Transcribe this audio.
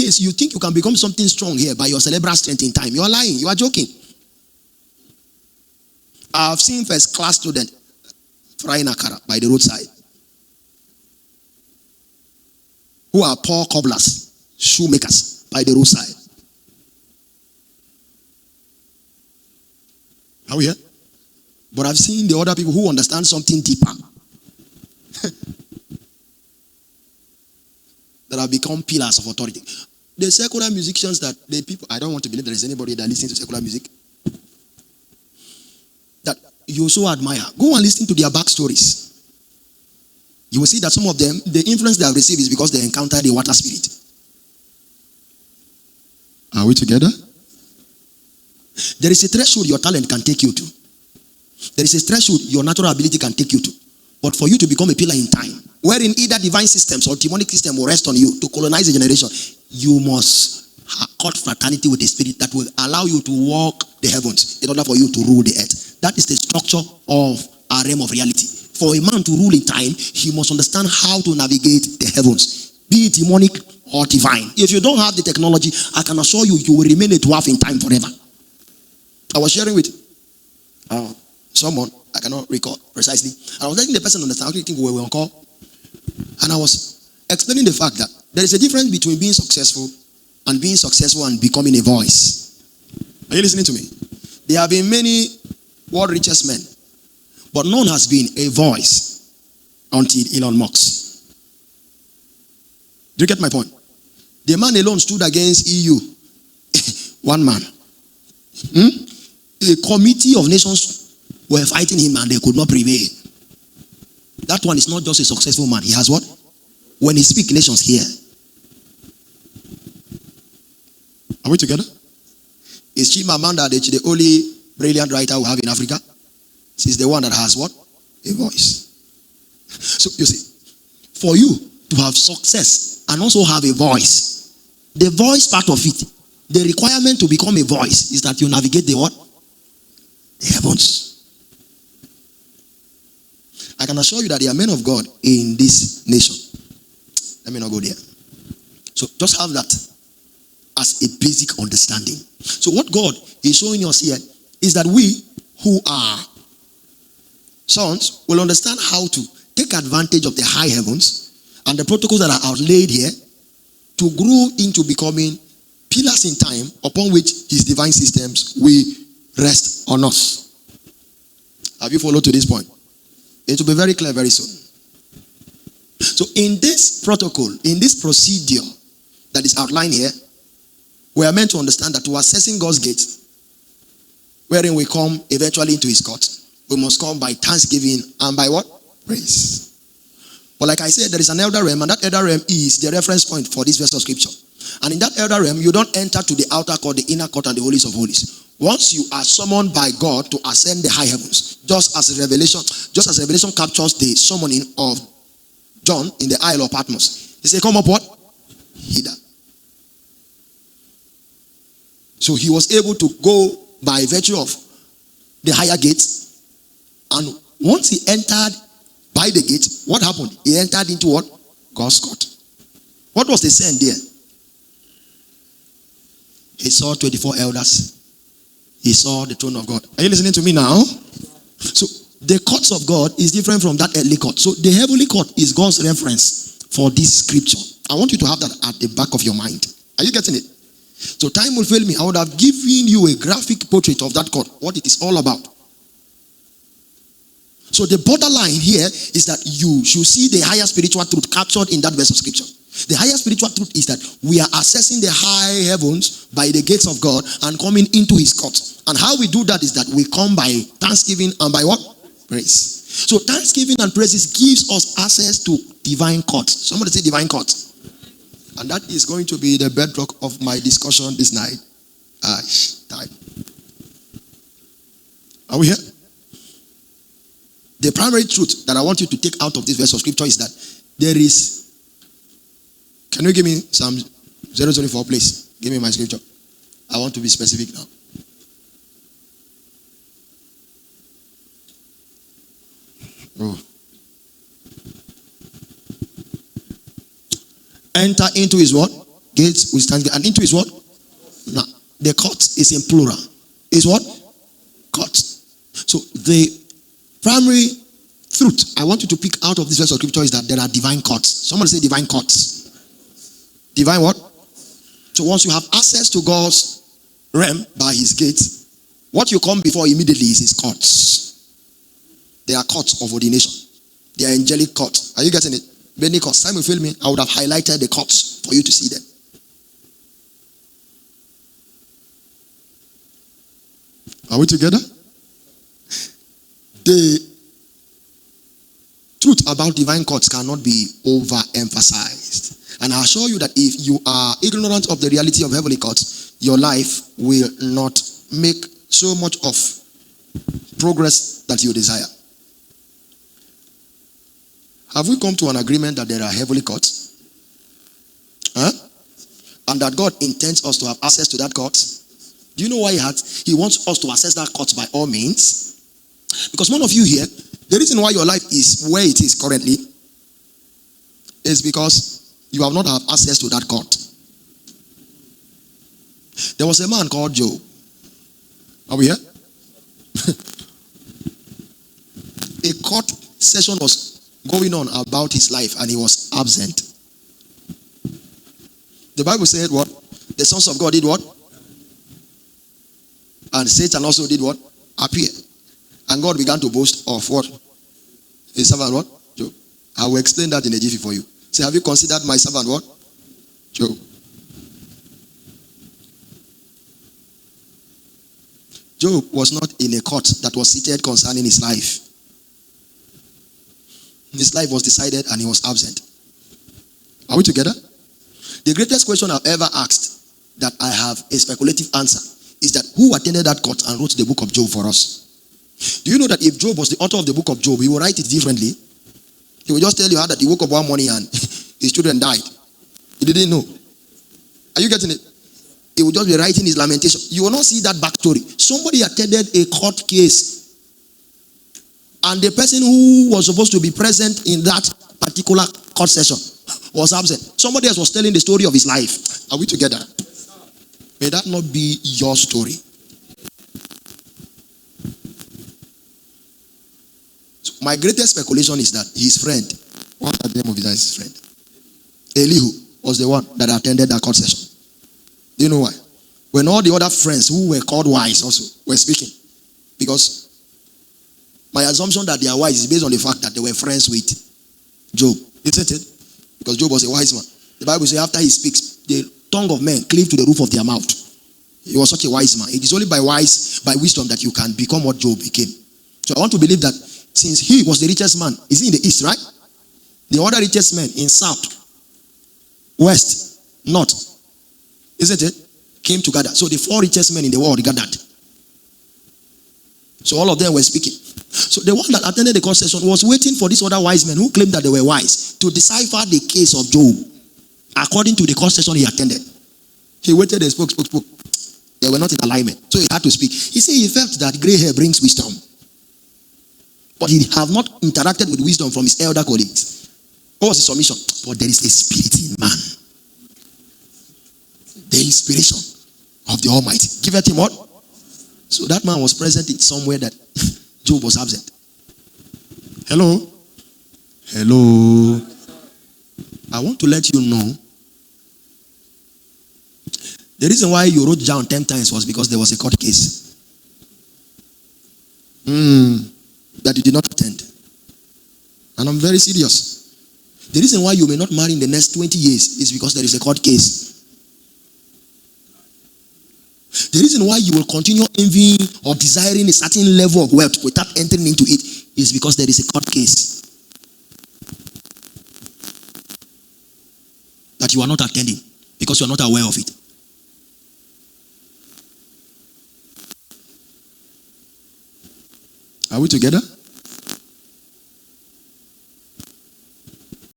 case you think you can become something strong here by your cerebral strength in time, you are lying. You are joking. I've seen first class student frying akara by the roadside, who are poor cobblers, shoemakers by the roadside. Are we here? But I've seen the other people who understand something deeper that have become pillars of authority. The secular musicians that the people, I don't want to believe there is anybody that listens to secular music that you so admire. Go and listen to their backstories. You will see that some of them, the influence they have received is because they encountered the water spirit. Are we together? There is a threshold your talent can take you to. There is a threshold your natural ability can take you to. But for you to become a pillar in time, wherein either divine systems or demonic system will rest on you to colonize a generation, you must cut fraternity with a spirit that will allow you to walk the heavens in order for you to rule the earth. That is the structure of our realm of reality. For a man to rule in time, he must understand how to navigate the heavens, be it demonic or divine. If you don't have the technology, I can assure you, you will remain a dwarf in time forever. I was sharing with someone, I cannot recall precisely, and I was letting the person understand. I think we were on call, and I was explaining the fact that there is a difference between being successful and becoming a voice. Are you listening to me? There have been many world richest men, but none has been a voice until Elon Musk. Do you get my point? The man alone stood against EU. One man. A committee of nations were fighting him and they could not prevail. That one is not just a successful man. He has what? When he speaks, nations hear. Are we together? Is Chimamanda the only brilliant writer we have in Africa? She's the one that has what? A voice. So you see, for you to have success and also have a voice, the voice part of it, the requirement to become a voice is that you navigate the what? The heavens. I can assure you that there are men of God in this nation. Let me not go there. So just have that as a basic understanding. So what God is showing us here is that we who are sons will understand how to take advantage of the high heavens and the protocols that are outlaid here to grow into becoming pillars in time upon which his divine systems will rest on us. Have you followed to this point? It will be very clear very soon. So in this protocol, in this procedure that is outlined here, we are meant to understand that to accessing God's gate, wherein we come eventually into his court, we must come by thanksgiving and by what? Praise. But like I said, there is an elder realm, and that elder realm is the reference point for this verse of scripture. And in that elder realm, you don't enter to the outer court, the inner court, and the holies of holies. Once you are summoned by God to ascend the high heavens, just as Revelation captures the summoning of John in the Isle of Patmos. He said, come up what? Hither. So he was able to go by virtue of the higher gates. And once he entered by the gate, what happened? He entered into what? God's court. What was the scene there? He saw 24 elders. He saw the throne of God. Are you listening to me now? So the courts of God is different from that earthly court. So the heavenly court is God's reference for this scripture. I want you to have that at the back of your mind. Are you getting it? So time will fail me. I would have given you a graphic portrait of that court, what it is all about. So the borderline here is that you should see the higher spiritual truth captured in that verse of scripture. The higher spiritual truth is that we are accessing the high heavens by the gates of God and coming into his court. And how we do that is that we come by thanksgiving and by what? Praise. So thanksgiving and praises gives us access to divine court. Somebody say divine court. And that is going to be the bedrock of my discussion this night. Time. Are we here? The primary truth that I want you to take out of this verse of scripture is that there is. Can you give me Psalm 024, please? Give me my scripture. I want to be specific now. Oh. Enter into his what? Gates, we stand, and into is what? Now, the court is in plural. Is what? Court. So the primary truth I want you to pick out of this verse of scripture is that there are divine courts. Somebody say divine courts. Divine what? So once you have access to God's realm by his gates, what you come before immediately is his courts. They are courts of ordination. They are angelic courts. Are you getting it? Many courts. Time will fail me. I would have highlighted the courts for you to see them. Are we together? The truth about divine courts cannot be overemphasized. And I assure you that if you are ignorant of the reality of heavenly courts, your life will not make so much of progress that you desire. Have we come to an agreement that there are heavenly courts? And that God intends us to have access to that court? Do you know why he wants us to access that court by all means? Because one of you here, the reason why your life is where it is currently is because you have not had access to that court. There was a man called Job. Are we here? A court session was going on about his life and he was absent. The Bible said what? The sons of God did what? And Satan also did what? Appear. And God began to boast of what? His servant what? Job. I will explain that in a jiffy for you. Say, have you considered my servant what? Job. Job was not in a court that was seated concerning his life. His life was decided and he was absent. Are we together? The greatest question I've ever asked that I have a speculative answer is that who attended that court and wrote the book of Job for us? Do you know that if Job was the author of the book of Job, he would write it differently? He would just tell you how that he woke up one morning and his children died. He didn't know. Are you getting it? He would just be writing his lamentation. You will not see that backstory. Somebody attended a court case and the person who was supposed to be present in that particular court session was absent. Somebody else was telling the story of his life. Are we together? May that not be your story. So my greatest speculation is that his friend, what's the name of his friend? Elihu was the one that attended that court session. Do you know why? When all the other friends who were called wise also were speaking. Because my assumption that they are wise is based on the fact that they were friends with Job. Isn't it? Because Job was a wise man. The Bible says after he speaks, the tongue of men cleave to the roof of their mouth. He was such a wise man. It is only by wisdom that you can become what Job became. So I want to believe that since he was the richest man, is he in the east, right? The other richest men in south, west, north, isn't it? Came together. So the four richest men in the world gathered. So all of them were speaking. So the one that attended the court session was waiting for these other wise men who claimed that they were wise to decipher the case of Job according to the court session he attended. He waited and spoke. They were not in alignment. So he had to speak. He said he felt that gray hair brings wisdom. But he have not interacted with wisdom from his elder colleagues. What was his submission? But there is a spirit in man. The inspiration of the Almighty. Give it him what? So that man was present in somewhere that Job was absent. Hello? Hello? I want to let you know the reason why you wrote down 10 times was because there was a court case that you did not attend. And I'm very serious. The reason why you may not marry in the next 20 years is because there is a court case. The reason why you will continue envying or desiring a certain level of wealth without entering into it is because there is a court case that you are not attending because you are not aware of it. Are we together?